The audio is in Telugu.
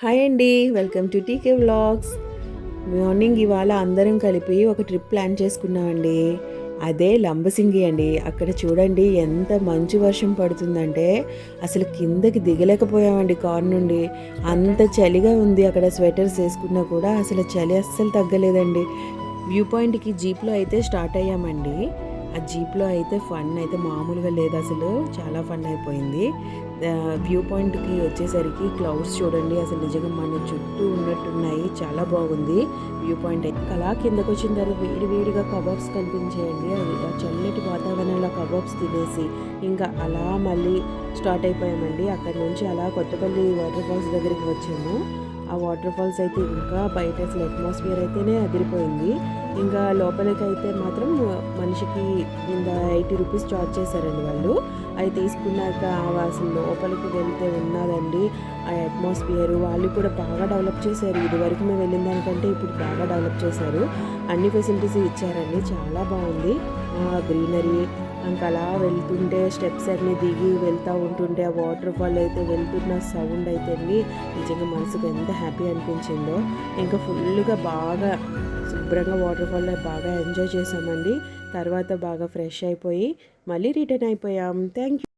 హాయ్ అండి, welcome to TK vlogs. Morning ఇవాళ అందరం కలిపి ఒక ట్రిప్ ప్లాన్ చేసుకున్నామండి. అదే లంబసింగి అండి. అక్కడ చూడండి ఎంత మంచు వర్షం పడుతుందంటే అసలు కిందకి దిగలేకపోయామండి కార్ నుండి. అంత చలిగా ఉంది. అక్కడ స్వెటర్స్ వేసుకున్నా కూడా అసలు చలి అస్సలు తగ్గలేదండి. వ్యూ పాయింట్కి జీప్లో అయితే స్టార్ట్ అయ్యామండి. ఆ జీప్లో అయితే ఫన్ అయితే మామూలుగా లేదు, అసలు చాలా ఫన్ అయిపోయింది. వ్యూ పాయింట్కి వచ్చేసరికి క్లౌడ్స్ చూడండి, అసలు నిజంగా మన చుట్టూ ఉన్నట్టున్నాయి. చాలా బాగుంది వ్యూ పాయింట్. అలా కిందకు వచ్చిన తర్వాత వేడి వేడిగా కబాబ్స్ కనిపించేయండి. అది ఆ చల్లటి వాతావరణంలో కబాబ్స్ తినేసి ఇంకా అలా మళ్ళీ స్టార్ట్ అయిపోయామండి. అక్కడ నుంచి అలా కొత్తపల్లి వాటర్ ఫాల్స్ దగ్గరికి వచ్చాము. ఆ వాటర్ ఫాల్స్ అయితే ఇంకా బయట అసలు అట్మాస్ఫియర్ అయితేనే అదిరిపోయింది. ఇంకా లోపలికి అయితే మాత్రం మనిషికి ఇంకా 80 రూపీస్ చార్జ్ చేశారండి వాళ్ళు. అవి తీసుకున్నాక అసలు లోపలికి వెళ్తే ఉన్నదండి ఆ అట్మాస్ఫియర్. వాళ్ళు కూడా బాగా డెవలప్ చేశారు. ఇదివరకు మేము వెళ్ళిన దానికంటే ఇప్పుడు బాగా డెవలప్ చేశారు. అన్ని ఫెసిలిటీస్ ఇచ్చారండి. చాలా బాగుంది. గ్రీనరీ ఇంకా అలా వెళ్తుంటే స్టెప్స్ అన్నీ దిగి వెళ్తూ ఉంటుంటే ఆ వాటర్ ఫాల్ అయితే వెళ్తున్న సౌండ్ అయితే నిజంగా మనసుకు ఎంత హ్యాపీ అనిపించిందో. ఇంకా ఫుల్గా బాగా శుభ్రంగా వాటర్ ఫాల్లో బాగా ఎంజాయ్ చేసామండి. తర్వాత బాగా ఫ్రెష్ అయిపోయి మళ్ళీ రిటర్న్ అయిపోయాం. Thank you.